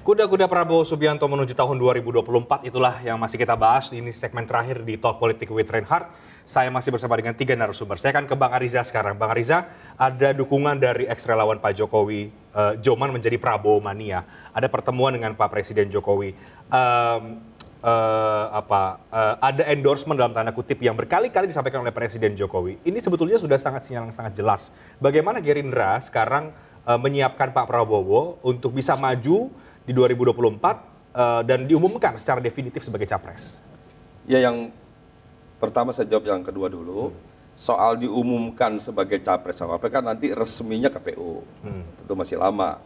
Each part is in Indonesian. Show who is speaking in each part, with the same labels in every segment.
Speaker 1: Kuda-kuda Prabowo Subianto menuju tahun 2024 itulah yang masih kita bahas. Ini segmen terakhir di Talk Politik with Reinhardt. Saya masih bersama dengan 3 narasumber. Saya akan ke Bang Ariza sekarang. Bang Ariza, ada dukungan dari ex-relawan Pak Jokowi, Joman menjadi Prabowo mania. Ada pertemuan dengan Pak Presiden Jokowi. Ada endorsement dalam tanda kutip yang berkali-kali disampaikan oleh Presiden Jokowi. Ini sebetulnya sudah sinyal yang sangat jelas. Bagaimana Gerindra sekarang menyiapkan Pak Prabowo untuk bisa maju di 2024 dan diumumkan secara definitif sebagai capres?
Speaker 2: Ya, yang pertama saya jawab yang kedua dulu. Soal diumumkan sebagai capres cawapres kan nanti resminya KPU. Tentu masih lama.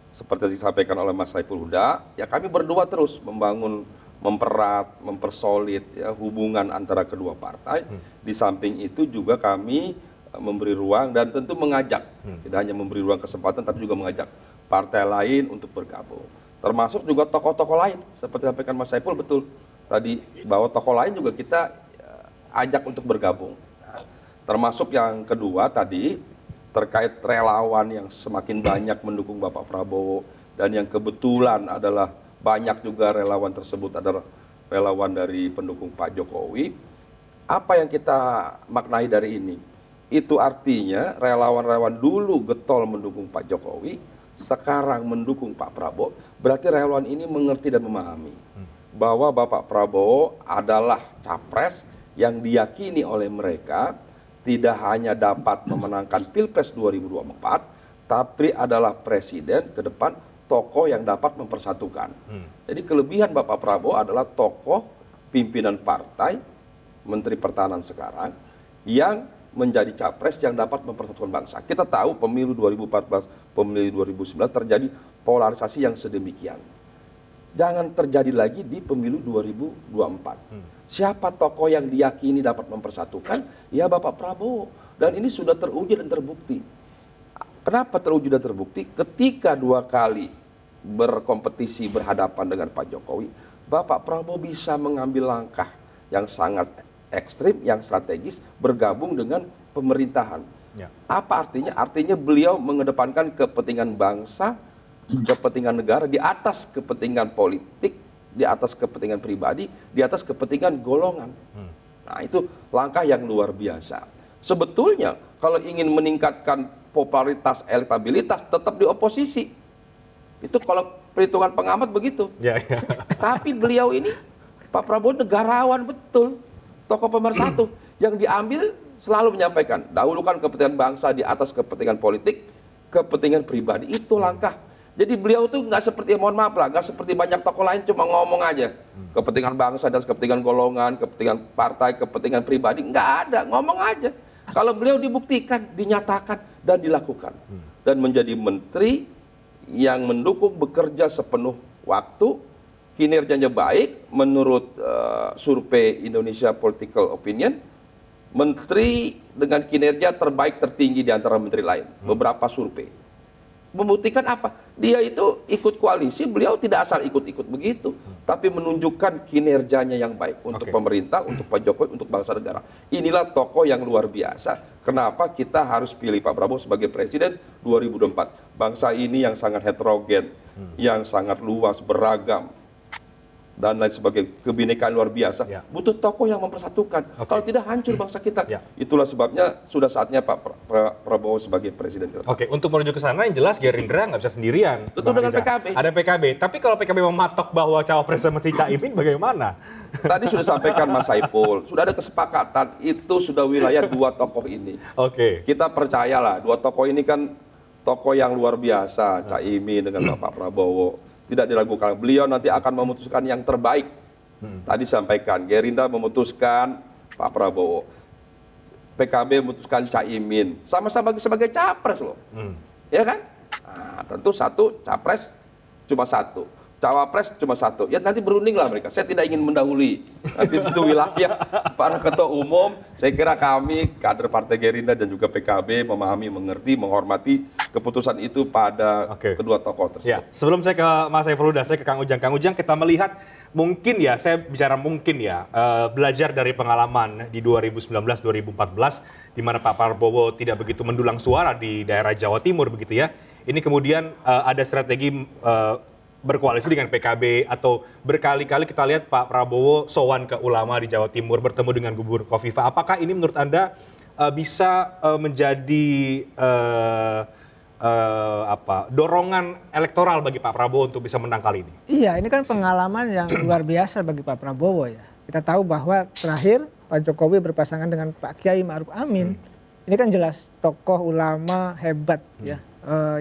Speaker 2: Seperti yang disampaikan oleh Mas Saiful Huda, ya kami berdua terus membangun, memperat, mempersolid ya, hubungan antara kedua partai. Di samping itu juga kami memberi ruang dan tentu mengajak, tidak hanya memberi ruang kesempatan tapi juga mengajak partai lain untuk bergabung. Termasuk juga tokoh-tokoh lain, seperti sampaikan Mas Saiful betul tadi, bahwa tokoh lain juga kita ajak untuk bergabung. Nah, termasuk yang kedua tadi, terkait relawan yang semakin banyak mendukung Bapak Prabowo, dan yang kebetulan adalah banyak juga relawan tersebut adalah relawan dari pendukung Pak Jokowi. Apa yang kita maknai dari ini? Itu artinya relawan-relawan dulu getol mendukung Pak Jokowi, sekarang mendukung Pak Prabowo, berarti relawan ini mengerti dan memahami bahwa Bapak Prabowo adalah capres yang diyakini oleh mereka tidak hanya dapat memenangkan Pilpres 2024, tapi adalah presiden ke depan, tokoh yang dapat mempersatukan. Jadi kelebihan Bapak Prabowo adalah tokoh pimpinan partai, Menteri Pertahanan sekarang, yang menjadi capres yang dapat mempersatukan bangsa. Kita tahu pemilu 2014, pemilu 2019 terjadi polarisasi yang sedemikian. Jangan terjadi lagi di pemilu 2024. Siapa tokoh yang diyakini dapat mempersatukan? Ya Bapak Prabowo. Dan ini sudah teruji dan terbukti. Kenapa teruji dan terbukti? Ketika 2 kali berkompetisi berhadapan dengan Pak Jokowi, Bapak Prabowo bisa mengambil langkah yang sangat ekstrim, yang strategis, bergabung dengan pemerintahan. Ya. Apa artinya? Artinya beliau mengedepankan kepentingan bangsa, kepentingan negara di atas kepentingan politik, di atas kepentingan pribadi, di atas kepentingan golongan. Nah, itu langkah yang luar biasa. Sebetulnya kalau ingin meningkatkan popularitas, elektabilitas, tetap di oposisi. Itu kalau perhitungan pengamat begitu. Ya. Tapi beliau ini, Pak Prabowo negarawan betul. Tokoh pemersatu yang diambil selalu menyampaikan dahulukan kepentingan bangsa di atas kepentingan politik, kepentingan pribadi. Itu langkah. Jadi beliau tuh nggak seperti, mohon maaf lah, nggak seperti banyak tokoh lain cuma ngomong aja kepentingan bangsa dan kepentingan golongan, kepentingan partai, kepentingan pribadi, nggak ada, ngomong aja. Kalau beliau dibuktikan, dinyatakan dan dilakukan dan menjadi menteri yang mendukung bekerja sepenuh waktu. Kinerjanya baik menurut survei Indonesia Political Opinion, menteri dengan kinerja terbaik tertinggi di antara menteri lain, beberapa survei. Membuktikan apa? Dia itu ikut koalisi, beliau tidak asal ikut-ikut begitu, tapi menunjukkan kinerjanya yang baik untuk pemerintah, untuk Pak Jokowi, untuk bangsa negara. Inilah tokoh yang luar biasa. Kenapa kita harus pilih Pak Prabowo sebagai presiden 2024? Bangsa ini yang sangat heterogen, yang sangat luas, beragam, dan lain sebagai kebinekaan luar biasa, butuh tokoh yang mempersatukan. Kalau tidak hancur bangsa kita. Itulah sebabnya sudah saatnya Pak Prabowo sebagai presiden.
Speaker 1: Untuk menuju ke sana yang jelas Gerindra nggak bisa sendirian.
Speaker 2: Tentu dengan PKB.
Speaker 1: Ada PKB. Tapi kalau PKB mematok bahwa cawapresnya mesti Caimin, bagaimana?
Speaker 2: Tadi sudah sampaikan Mas Saiful, sudah ada kesepakatan itu sudah wilayah 2 tokoh ini. Kita percayalah 2 tokoh ini kan tokoh yang luar biasa, Caimin dengan Bapak Prabowo. Tidak diragukan, beliau nanti akan memutuskan yang terbaik. Tadi sampaikan, Gerindra memutuskan Pak Prabowo, PKB memutuskan Caimin, sama-sama sebagai capres loh, ya kan? Nah, tentu satu capres cuma satu, cawapres cuma satu. Ya nanti berunding lah mereka. Saya tidak ingin mendahului. Nanti itu wilayah para ketua umum. Saya kira kami kader Partai Gerindra dan juga PKB memahami, mengerti, menghormati keputusan itu pada kedua tokoh tersebut.
Speaker 1: Ya, sebelum saya ke Mas Saiful Huda, saya ke Kang Ujang. Kang Ujang, kita melihat mungkin ya, saya bicara mungkin ya, belajar dari pengalaman di 2019-2014, di mana Pak Prabowo tidak begitu mendulang suara di daerah Jawa Timur begitu ya. Ini kemudian ada strategi berkoalisi dengan PKB atau berkali-kali kita lihat Pak Prabowo sowan ke ulama di Jawa Timur bertemu dengan Gubernur Khofifah. Apakah ini menurut Anda bisa menjadi dorongan elektoral bagi Pak Prabowo untuk bisa menang kali ini?
Speaker 3: Iya, ini kan pengalaman yang luar biasa bagi Pak Prabowo ya. Kita tahu bahwa terakhir Pak Jokowi berpasangan dengan Pak Kiai Ma'ruf Amin. Ini kan jelas tokoh ulama hebat ya,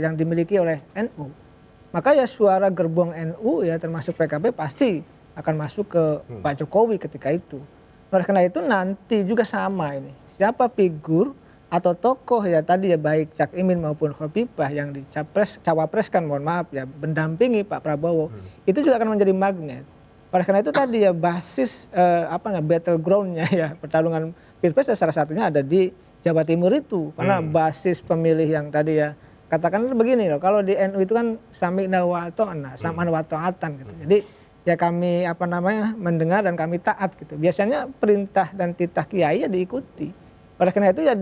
Speaker 3: yang dimiliki oleh NU. Maka ya suara gerbong NU ya termasuk PKB pasti akan masuk ke Pak Jokowi ketika itu. Oleh karena itu nanti juga sama ini. Siapa figur atau tokoh ya tadi ya baik Cak Imin maupun Khofifah yang cawapreskan, mohon maaf ya, mendampingi Pak Prabowo, itu juga akan menjadi magnet. Oleh karena itu tadi ya basis battlegroundnya ya pertarungan pilpres salah satunya ada di Jawa Timur itu, karena basis pemilih yang tadi ya katakan begini loh, kalau di NU itu kan sami'na wa ata'na, sam'an wa ta'atan gitu. Jadi ya kami mendengar dan kami taat gitu. Biasanya perintah dan titah kiai ya diikuti. Oleh karena itu ya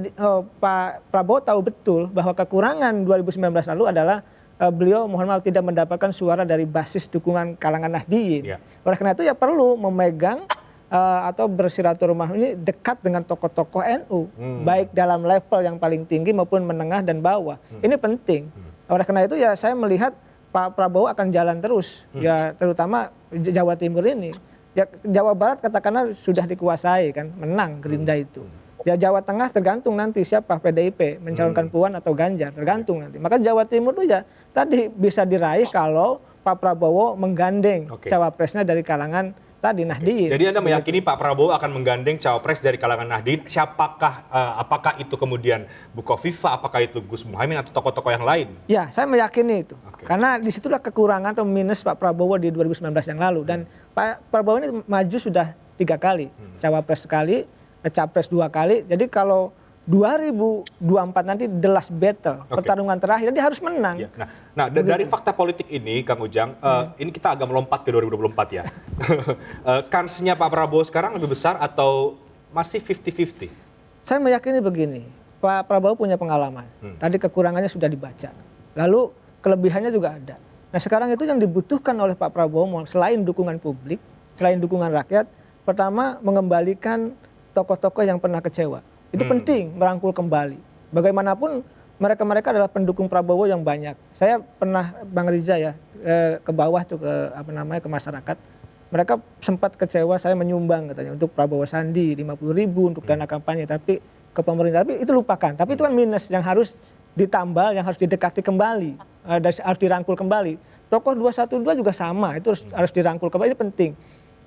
Speaker 3: Pak Prabowo tahu betul bahwa kekurangan 2019 lalu adalah beliau mohon maaf tidak mendapatkan suara dari basis dukungan kalangan Nahdliyin. Oleh karena itu ya perlu memegang atau bersiraturahmi ini dekat dengan tokoh-tokoh NU, baik dalam level yang paling tinggi maupun menengah dan bawah. Ini penting. Oleh karena itu ya saya melihat Pak Prabowo akan jalan terus, ya terutama Jawa Timur ini. Ya, Jawa Barat katakanlah sudah dikuasai kan, menang Gerindra itu. Ya Jawa Tengah tergantung nanti siapa PDIP mencalonkan Puan atau Ganjar, tergantung nanti. Maka Jawa Timur itu ya tadi bisa diraih kalau Pak Prabowo menggandeng cawapresnya dari kalangan tadi Nahdliyin.
Speaker 1: Jadi Anda meyakini Pak Prabowo akan menggandeng cawapres dari kalangan Nahdliyin. Siapakah? Apakah itu kemudian Bu Khofifah, apakah itu Gus Muhaimin atau tokoh-tokoh yang lain? Ya,
Speaker 3: saya meyakini itu. Karena disitulah kekurangan atau minus Pak Prabowo di 2019 yang lalu. Dan Pak Prabowo ini maju sudah 3 kali, cawapres sekali, capres 2 kali. Jadi kalau 2024 nanti the last battle, pertarungan terakhir, dia harus menang.
Speaker 1: Nah dari fakta politik ini, Kang Ujang, ini kita agak melompat ke 2024 ya. Kansnya Pak Prabowo sekarang lebih besar atau masih 50-50?
Speaker 3: Saya meyakini begini, Pak Prabowo punya pengalaman. Tadi kekurangannya sudah dibaca, lalu kelebihannya juga ada. Nah sekarang itu yang dibutuhkan oleh Pak Prabowo selain dukungan publik, selain dukungan rakyat, pertama mengembalikan tokoh-tokoh yang pernah kecewa. Itu penting merangkul kembali. Bagaimanapun mereka adalah pendukung Prabowo yang banyak. Saya pernah Bang Riza ya ke bawah tuh ke masyarakat. Mereka sempat kecewa saya menyumbang katanya untuk Prabowo Sandi 50.000 untuk dana kampanye, tapi ke pemerintah, tapi itu lupakan. Tapi itu kan minus yang harus ditambal, yang harus didekati kembali, harus dirangkul kembali. Tokoh 212 juga sama, itu harus dirangkul kembali, ini penting.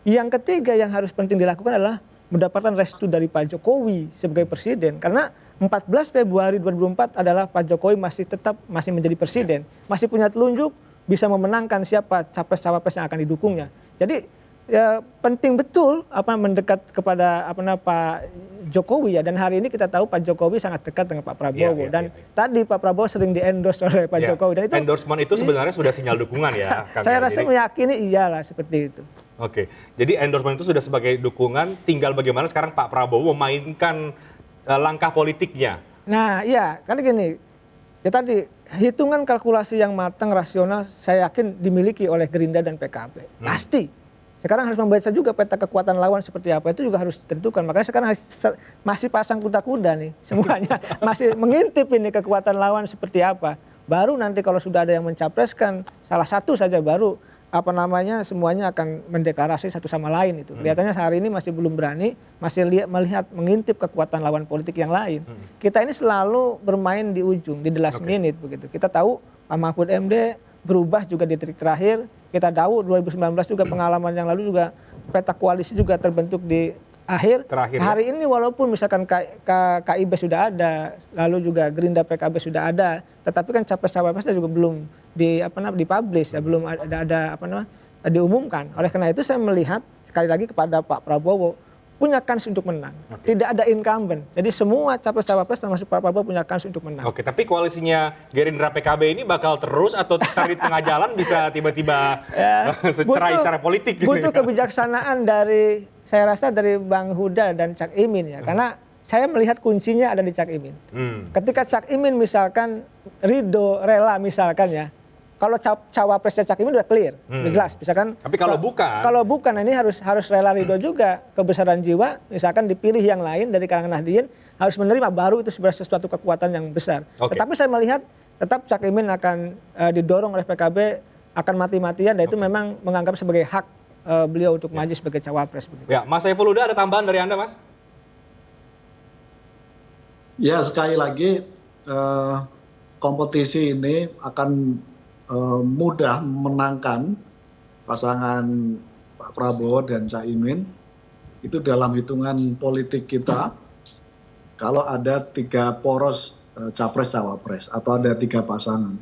Speaker 3: Yang ketiga yang harus penting dilakukan adalah mendapatkan restu dari Pak Jokowi sebagai presiden, karena 14 Februari 2024 adalah Pak Jokowi masih menjadi presiden, masih punya telunjuk bisa memenangkan siapa capres-cawapres yang akan didukungnya. Jadi ya penting betul mendekat kepada Pak Jokowi ya, dan hari ini kita tahu Pak Jokowi sangat dekat dengan Pak Prabowo dan tadi Pak Prabowo sering di-endorse oleh Pak Jokowi, dan itu
Speaker 1: endorsement itu sebenarnya sudah sinyal dukungan ya.
Speaker 3: Saya rasa meyakini iyalah seperti itu.
Speaker 1: Oke, jadi endorsement itu sudah sebagai dukungan, tinggal bagaimana sekarang Pak Prabowo memainkan langkah politiknya.
Speaker 3: Nah iya, kan gini, ya tadi hitungan kalkulasi yang matang, rasional, saya yakin dimiliki oleh Gerindra dan PKB. Pasti. Sekarang harus membaca juga peta kekuatan lawan seperti apa, itu juga harus ditentukan. Makanya sekarang masih pasang kuda-kuda nih semuanya. Masih mengintip ini kekuatan lawan seperti apa. Baru nanti kalau sudah ada yang mencapreskan salah satu saja, baru semuanya akan mendeklarasi satu sama lain itu. Kelihatannya hari ini masih belum berani, masih melihat mengintip kekuatan lawan politik yang lain. Kita ini selalu bermain di ujung, di the last minute begitu. Kita tahu Pak Mahfud MD berubah juga di detik terakhir. Kita tahu 2019 juga pengalaman yang lalu juga peta koalisi juga terbentuk di akhir. Hari ini walaupun misalkan KIB sudah ada, lalu juga Gerindra PKB sudah ada, tetapi kan capres-cawapresnya juga belum dipublish ya, belum ada diumumkan. Oleh karena itu saya melihat sekali lagi kepada Pak Prabowo punya kans untuk menang. Tidak ada incumbent. Jadi semua capres-cawapres termasuk Pak Prabowo punya kans untuk menang.
Speaker 1: Oke, tapi koalisinya Gerindra PKB ini bakal terus atau di tengah jalan bisa tiba-tiba secerai secara politik?
Speaker 3: Butuh kebijaksanaan saya rasa dari Bang Huda dan Cak Imin ya. Karena saya melihat kuncinya ada di Cak Imin. Ketika Cak Imin misalkan ridho, rela misalkan ya, kalau cawapresnya Cak Imin udah clear, udah jelas. Misalkan
Speaker 1: Tapi kalau bukan?
Speaker 3: Kalau bukan, ini harus rela ridho juga, kebesaran jiwa. Misalkan dipilih yang lain dari kalangan Nahdliyin harus menerima, baru itu sebenarnya sesuatu kekuatan yang besar.
Speaker 1: Oke.
Speaker 3: Tetapi saya melihat tetap Cak Imin akan didorong oleh PKB akan mati-matian, dan itu memang menganggap sebagai hak beliau untuk maju sebagai cawapres.
Speaker 1: Ya, Mas Saiful Huda, ada tambahan dari Anda, Mas?
Speaker 4: Ya, sekali lagi kompetisi ini akan mudah memenangkan pasangan Pak Prabowo dan Cak Imin. Itu dalam hitungan politik kita, kalau ada 3 poros capres-cawapres atau ada 3 pasangan.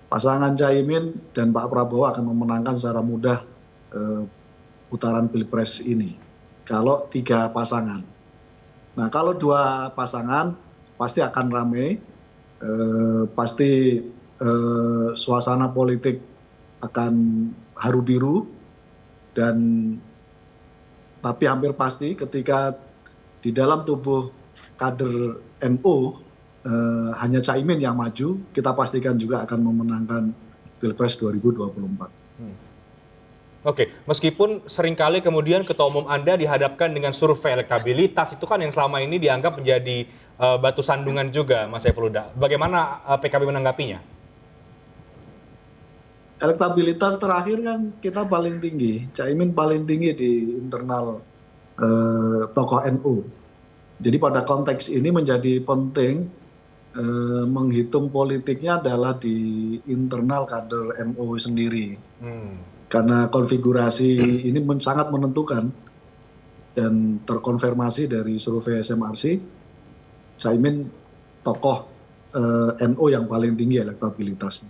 Speaker 4: Pasangan Cak Imin dan Pak Prabowo akan memenangkan secara mudah putaran Pilpres ini. Kalau 3 pasangan. Nah, kalau 2 pasangan pasti akan ramai, pasti suasana politik akan haru biru, dan tapi hampir pasti ketika di dalam tubuh kader NU hanya Cak Imin yang maju, kita pastikan juga akan memenangkan Pilpres 2024.
Speaker 1: Oke, meskipun seringkali kemudian Ketua Umum Anda dihadapkan dengan survei elektabilitas, itu kan yang selama ini dianggap menjadi batu sandungan juga, Mas Saiful Huda. Bagaimana PKB menanggapinya?
Speaker 4: Elektabilitas terakhir kan kita paling tinggi, Cak Imin paling tinggi di internal tokoh NU. Jadi pada konteks ini menjadi penting menghitung politiknya adalah di internal kader NU sendiri. Karena konfigurasi ini sangat menentukan, dan terkonfirmasi dari survei SMRC, Cak Imin tokoh NU yang paling tinggi elektabilitasnya.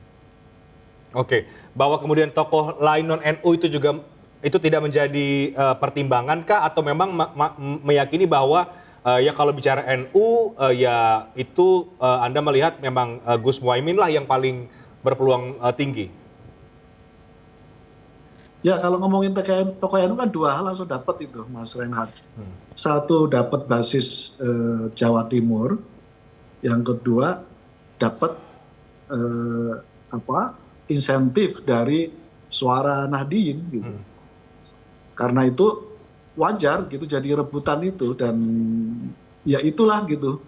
Speaker 1: Oke, bahwa kemudian tokoh lain non-NU itu juga itu tidak menjadi pertimbangan kah, atau memang meyakini bahwa ya kalau bicara NU ya itu Anda melihat memang Gus Muhaimin lah yang paling berpeluang tinggi?
Speaker 4: Ya, kalau ngomongin tokoh NU kan 2 hal langsung dapat itu, Mas Reinhardt. Satu, dapat basis Jawa Timur. Yang kedua, dapat insentif dari suara Nahdliyin gitu. Karena itu wajar gitu jadi rebutan itu, dan ya itulah gitu.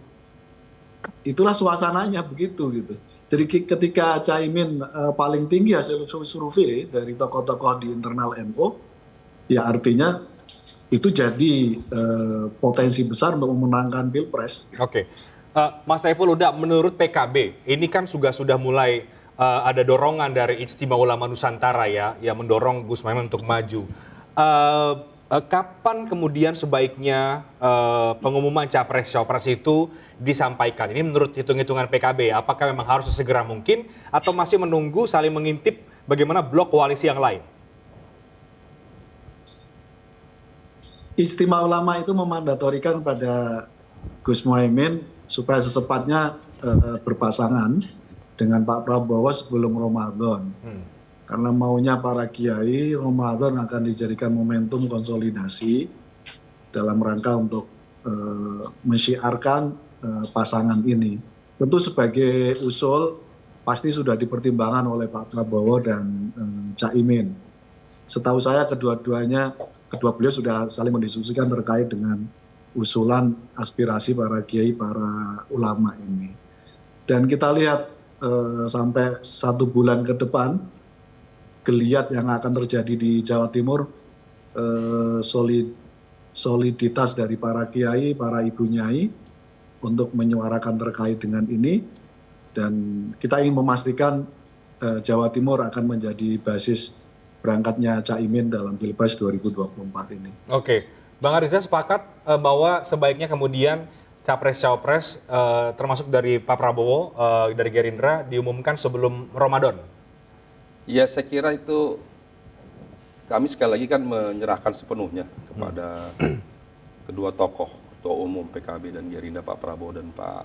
Speaker 4: Itulah suasananya begitu gitu. Jadi ketika Cak Imin paling tinggi hasil survei dari tokoh-tokoh di internal NU, ya artinya itu jadi potensi besar untuk memenangkan Pilpres.
Speaker 1: Oke, Mas Saiful Huda, menurut PKB ini kan sudah mulai ada dorongan dari Ijtima Ulama Nusantara ya, yang mendorong Gus Muhaimin untuk maju. Kapan kemudian sebaiknya pengumuman capres-cawapres itu disampaikan? Ini menurut hitung-hitungan PKB, apakah memang harus sesegera mungkin atau masih menunggu saling mengintip bagaimana blok koalisi yang lain?
Speaker 4: Ijtima Ulama itu memandatorikan pada Gus Muhaimin supaya secepatnya berpasangan dengan Pak Prabowo sebelum Ramadan. Karena maunya para kiai, Ramadan akan dijadikan momentum konsolidasi dalam rangka untuk mensyiarkan pasangan ini. Tentu sebagai usul pasti sudah dipertimbangkan oleh Pak Prabowo dan Cak Imin. Setahu saya kedua beliau sudah saling mendiskusikan terkait dengan usulan aspirasi para kiai, para ulama ini. Dan kita lihat sampai 1 bulan ke depan, geliat yang akan terjadi di Jawa Timur, soliditas dari para kiai, para ibu nyai untuk menyuarakan terkait dengan ini, dan kita ingin memastikan Jawa Timur akan menjadi basis berangkatnya Cak Imin dalam Pilpres 2024 ini.
Speaker 1: Oke, Bang Ariza sepakat bahwa sebaiknya kemudian capres-cawapres termasuk dari Pak Prabowo, dari Gerindra diumumkan sebelum Ramadan.
Speaker 2: Ya, saya kira itu kami sekali lagi kan menyerahkan sepenuhnya kepada kedua tokoh, Ketua Umum PKB dan Gerindra, Pak Prabowo dan Pak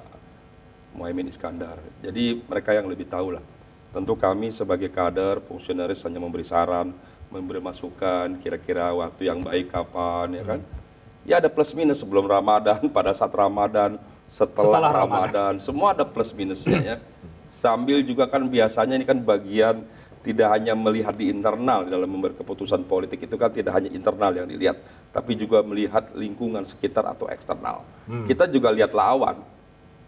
Speaker 2: Muhaimin Iskandar. Jadi mereka yang lebih tahu lah. Tentu kami sebagai kader, fungsionaris hanya memberi saran, memberi masukan, kira-kira waktu yang baik kapan, ya kan. Ya ada plus minus sebelum Ramadan, pada saat Ramadan, setelah Ramadan, semua ada plus minusnya ya. Sambil juga kan biasanya ini kan bagian tidak hanya melihat di internal dalam memberi keputusan politik itu kan tidak hanya internal yang dilihat, tapi juga melihat lingkungan sekitar atau eksternal. Kita juga lihat lawan,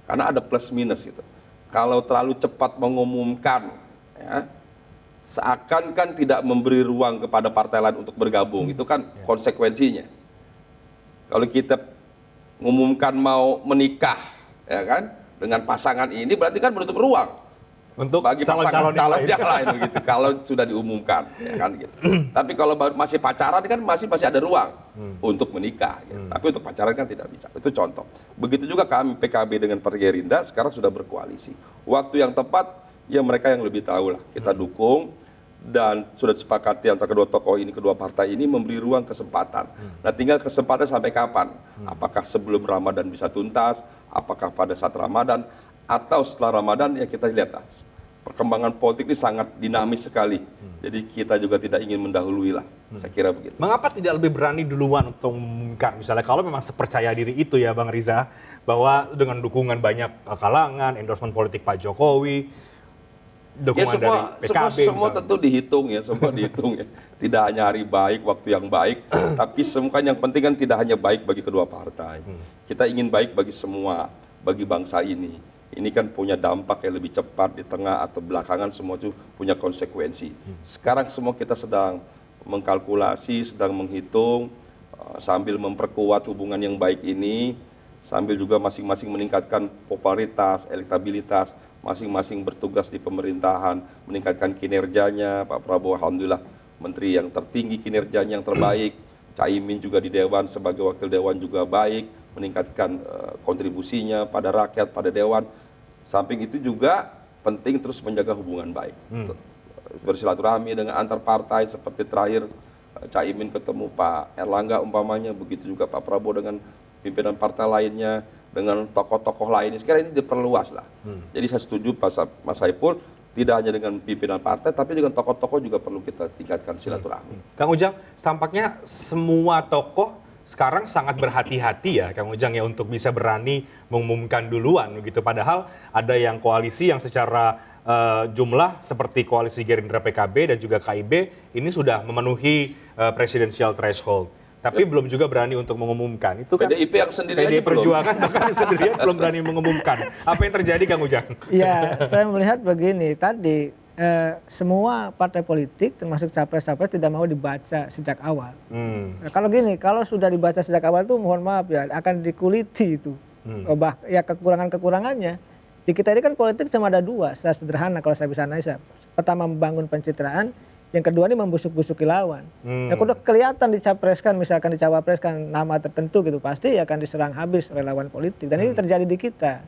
Speaker 2: karena ada plus minus gitu. Kalau terlalu cepat mengumumkan, ya, seakan kan tidak memberi ruang kepada partai lain untuk bergabung, itu kan konsekuensinya. Kalau kita mengumumkan mau menikah, ya kan, dengan pasangan ini berarti kan menutup ruang
Speaker 1: untuk
Speaker 2: bagi
Speaker 1: calon-calon
Speaker 2: pasangan
Speaker 1: yang
Speaker 2: yang lain begitu. Kalau sudah diumumkan, ya kan gitu. Tapi kalau masih pacaran kan masih ada ruang untuk menikah. Gitu. Tapi untuk pacaran kan tidak bisa. Itu contoh. Begitu juga kami PKB dengan Partai Gerindra sekarang sudah berkoalisi. Waktu yang tepat ya mereka yang lebih tahu lah. Kita dukung dan sudah disepakati antara kedua tokoh ini, kedua partai ini memberi ruang kesempatan. Nah tinggal kesempatan sampai kapan? Apakah sebelum Ramadan bisa tuntas? Apakah pada saat Ramadan? Atau setelah Ramadan ya kita lihat lah. Perkembangan politik ini sangat dinamis sekali. Jadi kita juga tidak ingin mendahului lah. Saya kira begitu.
Speaker 1: Mengapa tidak lebih berani duluan untuk mengumumkan? Misalnya kalau memang sepercaya diri itu ya Bang Riza, bahwa dengan dukungan banyak kalangan, endorsement politik Pak Jokowi, dukungan
Speaker 2: Ya semua,
Speaker 1: dari PKB
Speaker 2: semua tentu dihitung ya, semua dihitung ya. Tidak hanya hari baik, waktu yang baik, tapi semua yang penting kan tidak hanya baik bagi kedua partai. Kita ingin baik bagi semua, bagi bangsa ini. Ini kan punya dampak yang lebih cepat di tengah atau belakangan, semua itu punya konsekuensi. Sekarang semua kita sedang mengkalkulasi, sedang menghitung, sambil memperkuat hubungan yang baik ini, sambil juga masing-masing meningkatkan popularitas, elektabilitas, masing-masing bertugas di pemerintahan, meningkatkan kinerjanya. Pak Prabowo alhamdulillah menteri yang tertinggi, kinerjanya yang terbaik. Caimin juga di Dewan sebagai wakil Dewan juga baik, meningkatkan kontribusinya pada rakyat, pada Dewan. Samping itu juga penting terus menjaga hubungan baik. Bersilaturahmi dengan antar partai seperti terakhir Caimin ketemu Pak Erlangga umpamanya, begitu juga Pak Prabowo dengan pimpinan partai lainnya, dengan tokoh-tokoh lainnya. Sekarang ini diperluas lah. Jadi saya setuju Mas Saiful, tidak hanya dengan pimpinan partai, tapi dengan tokoh-tokoh juga perlu kita tingkatkan silaturahmi.
Speaker 1: Kang Ujang, tampaknya semua tokoh sekarang sangat berhati-hati ya Kang Ujang ya untuk bisa berani mengumumkan duluan gitu. Padahal ada yang koalisi yang secara jumlah seperti koalisi Gerindra PKB dan juga KIB ini sudah memenuhi presidensial threshold. Tapi belum juga berani untuk mengumumkan. Itu kan
Speaker 2: PDIP yang sendiri
Speaker 1: PDI
Speaker 2: aja belum.
Speaker 1: Perjuangan bahkan sendirian belum berani mengumumkan. Apa yang terjadi Kang Ujang?
Speaker 3: Ya, saya melihat begini, tadi semua partai politik termasuk capres-capres tidak mau dibaca sejak awal. Nah, kalau gini, kalau sudah dibaca sejak awal tuh mohon maaf ya, akan dikuliti itu. Ya kekurangan-kekurangannya. Di kita ini kan politik cuma ada dua, secara sederhana kalau saya bisa analisa. Pertama membangun pencitraan, yang kedua ini membusuk-busuki lawan. Ya kalau kelihatan dicapreskan, misalkan dicawapreskan nama tertentu gitu, pasti akan diserang habis oleh lawan politik. Dan ini terjadi di kita.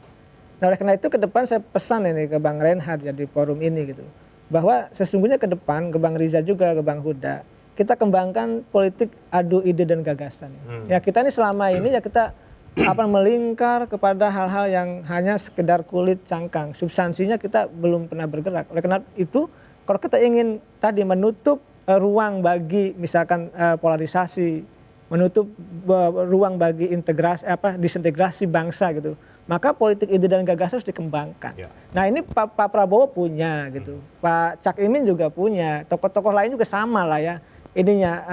Speaker 3: Nah oleh karena itu ke depan saya pesan ini ke Bang Reinhardt ya di forum ini gitu. Bahwa sesungguhnya ke depan, ke Bang Riza juga, ke Bang Huda, kita kembangkan politik adu ide dan gagasan. Ya kita ini selama ini ya kita melingkar kepada hal-hal yang hanya sekedar kulit cangkang. Substansinya kita belum pernah bergerak. Oleh karena itu, kalau kita ingin tadi menutup ruang bagi misalkan polarisasi, menutup ruang bagi integrasi disintegrasi bangsa gitu, maka politik ide dan gagasan harus dikembangkan. Ya. Nah ini Pak Prabowo punya gitu, Pak Cak Imin juga punya, tokoh-tokoh lain juga sama lah ya. Ininya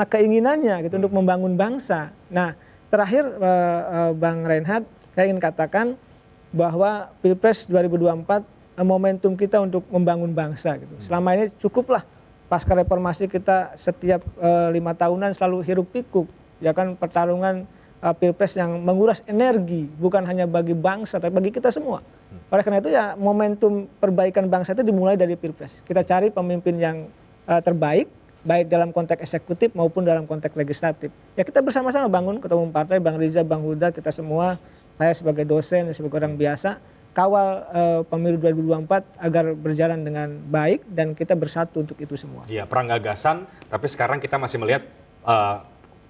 Speaker 3: keinginannya gitu untuk membangun bangsa. Nah terakhir Bang Reinhardt, saya ingin katakan bahwa Pilpres 2024 momentum kita untuk membangun bangsa gitu. Selama ini cukuplah pasca reformasi kita setiap 5 tahunan selalu hiruk pikuk, ya kan pertarungan Pilpres yang menguras energi bukan hanya bagi bangsa tapi bagi kita semua. Oleh karena itu ya momentum perbaikan bangsa itu dimulai dari Pilpres. Kita cari pemimpin yang terbaik baik dalam konteks eksekutif maupun dalam konteks legislatif. Ya kita bersama-sama bangun ketua umum partai, Bang Riza, Bang Huda, kita semua, saya sebagai dosen, sebagai orang biasa, kawal pemilu 2024 agar berjalan dengan baik dan kita bersatu untuk itu semua. Iya,
Speaker 1: perang gagasan, tapi sekarang kita masih melihat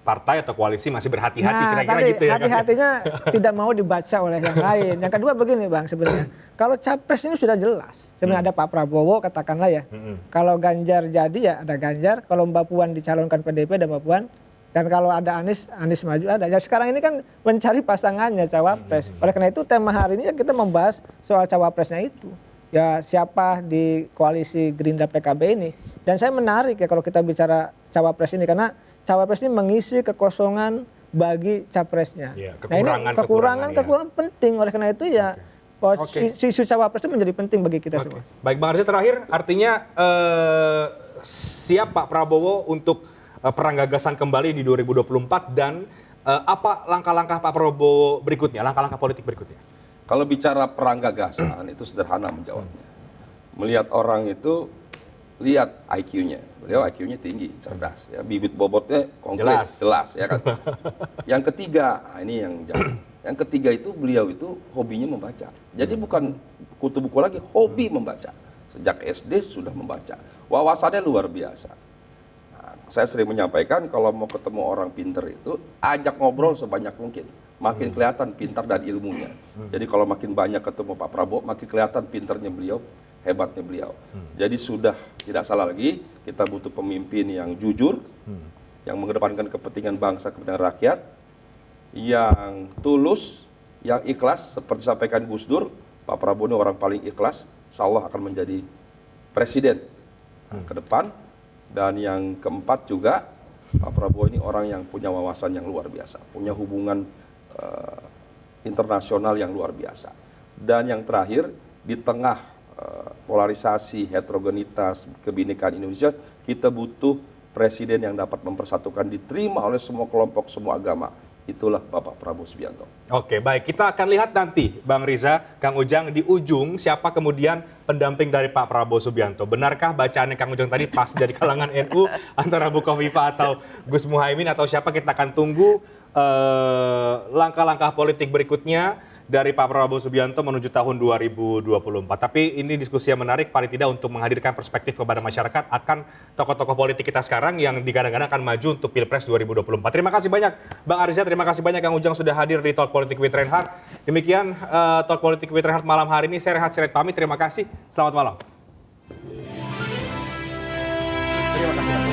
Speaker 1: partai atau koalisi masih berhati-hati, kira-kira gitu ya.
Speaker 3: Hati-hatinya tidak mau dibaca oleh yang lain. Yang kedua begini Bang, sebenarnya kalau capres ini sudah jelas. Sebenarnya ada Pak Prabowo katakanlah ya. Kalau Ganjar jadi ya ada Ganjar, kalau Mbak Puan dicalonkan PDIP ada Mbak Puan. Dan kalau ada Anies maju ada. Ya sekarang ini kan mencari pasangannya cawapres. Oleh karena itu tema hari ini ya kita membahas soal cawapresnya itu. Ya siapa di koalisi Gerindra PKB ini. Dan saya menarik ya kalau kita bicara cawapres ini karena cawapres ini mengisi kekosongan bagi capresnya.
Speaker 1: Ya,
Speaker 3: Nah ini kekurangan penting. Oleh karena itu ya isu cawapres itu menjadi penting bagi kita semua.
Speaker 1: Baik Bang Arza, terakhir artinya siap Pak Prabowo untuk perang gagasan kembali di 2024 dan apa langkah-langkah Pak Prabowo berikutnya, langkah-langkah politik berikutnya?
Speaker 2: Kalau bicara perang gagasan itu sederhana menjawabnya. Melihat orang itu, lihat IQ-nya. Beliau IQ-nya tinggi, cerdas. Ya. Bibit bobotnya konkret, jelas ya kan. Yang ketiga, ini yang jangan. Yang ketiga itu beliau itu hobinya membaca. Jadi bukan kutu buku lagi, hobi membaca. Sejak SD sudah membaca. Wawasannya luar biasa. Saya sering menyampaikan kalau mau ketemu orang pinter itu ajak ngobrol sebanyak mungkin, makin kelihatan pintar dan ilmunya. Jadi kalau makin banyak ketemu Pak Prabowo, makin kelihatan pinternya beliau, hebatnya beliau. Jadi sudah tidak salah lagi, kita butuh pemimpin yang jujur, yang mengedepankan kepentingan bangsa, kepentingan rakyat, yang tulus, yang ikhlas, seperti sampaikan Gus Dur, Pak Prabowo ini orang paling ikhlas, insya Allah akan menjadi presiden ke depan. Dan yang keempat juga, Pak Prabowo ini orang yang punya wawasan yang luar biasa, punya hubungan internasional yang luar biasa. Dan yang terakhir, di tengah polarisasi, heterogenitas, kebinekaan Indonesia, kita butuh presiden yang dapat mempersatukan, diterima oleh semua kelompok, semua agama. Itulah Bapak Prabowo Subianto.
Speaker 1: Oke, baik. Kita akan lihat nanti, Bang Riza, Kang Ujang, di ujung siapa kemudian pendamping dari Pak Prabowo Subianto. Benarkah bacaannya Kang Ujang tadi pas dari kalangan NU, antara Bukovifa atau Gus Muhaimin, atau siapa? Kita akan tunggu langkah-langkah politik berikutnya dari Pak Prabowo Subianto menuju tahun 2024. Tapi ini diskusi yang menarik, paling tidak untuk menghadirkan perspektif kepada masyarakat akan tokoh-tokoh politik kita sekarang yang digadang-gadang akan maju untuk Pilpres 2024. Terima kasih banyak Bang Arza, terima kasih banyak Kang Ujang sudah hadir di Talk Politik with Reinhardt. Demikian Talk Politik with Reinhardt malam hari ini. Saya Rehat Sirait pamit, terima kasih. Selamat malam. Terima kasih.